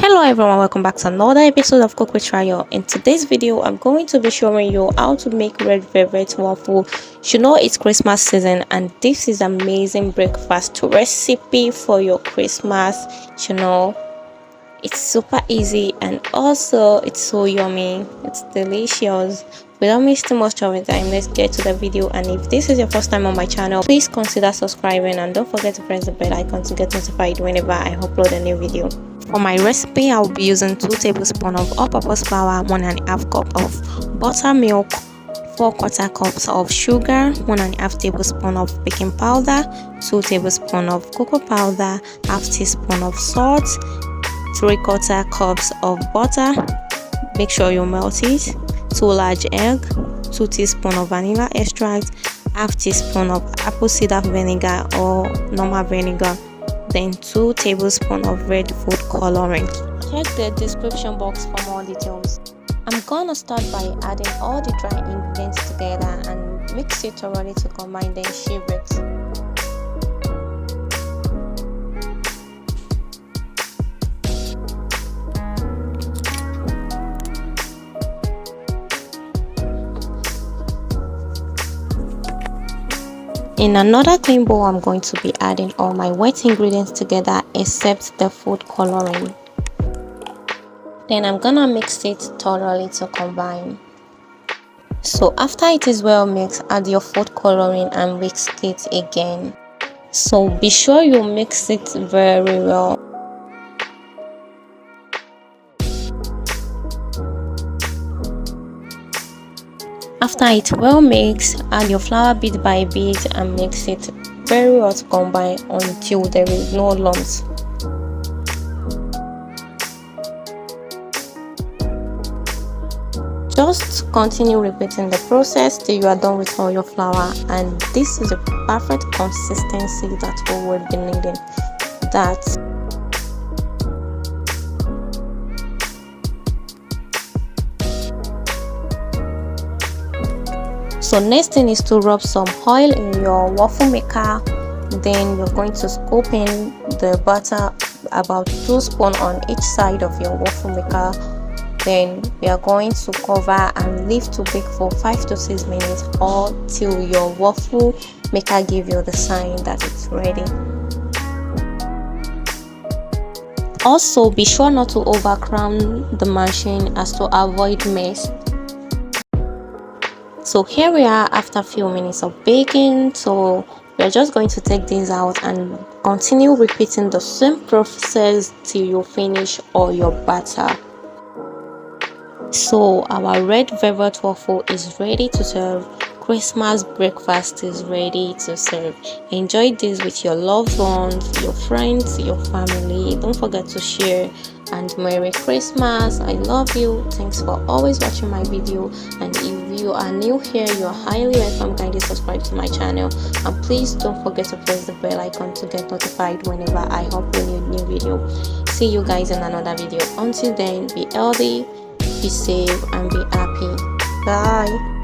Hello everyone, welcome back to another episode of Cook with Rayo. In today's video I'm going to be showing you how to make red velvet waffle. You know it's Christmas season and this is amazing breakfast recipe for your Christmas. You know it's super easy and also it's so yummy. It's delicious. Without wasting much of your time, let's get to the video. And if this is your first time on my channel, please consider subscribing and don't forget to press the bell icon to get notified whenever I upload a new video. For my recipe, I will be using 2 tablespoons of all-purpose flour, 1.5 cup of buttermilk, 4/4 cups of sugar, 1.5 tablespoons of baking powder, 2 tablespoons of cocoa powder, half teaspoon of salt, 3/4 cups of butter. Make sure you melt it. 2 large egg, 2 teaspoons of vanilla extract, half teaspoon of apple cider vinegar or normal vinegar, then 2 tablespoons of red food coloring. Check the description box for more details. I'm gonna start by adding all the dry ingredients together and mix it thoroughly to combine, then sieve it. In another clean bowl, I'm going to be adding all my wet ingredients together except the food coloring. Then I'm gonna mix it thoroughly to combine. So after it is well mixed, add your food coloring and mix it again. So be sure you mix it very well. After it's well mixed, add your flour bit by bit and mix it very well to combine until there is no lumps. Just continue repeating the process till you are done with all your flour, and this is the perfect consistency that we will be needing. So next thing is to rub some oil in your waffle maker. Then you're going to scoop in the butter, about 2 spoons on each side of your waffle maker. Then we are going to cover and leave to bake for 5 to 6 minutes or till your waffle maker give you the sign that it's ready. Also be sure not to overcram the machine as to avoid mess. So here we are after a few minutes of baking. So we're just going to take these out and continue repeating the same process till you finish all your batter. So our red velvet waffle is ready to serve. Christmas breakfast is ready to serve. Enjoy this with your loved ones, your friends, your family. Don't forget to share. And Merry Christmas. I love you. Thanks for always watching my video, and if you are new here, you're highly welcome. Kindly subscribe to my channel and please don't forget to press the bell icon to get notified whenever I upload a new video. See you guys in another video. Until then, be healthy, be safe and be happy. Bye.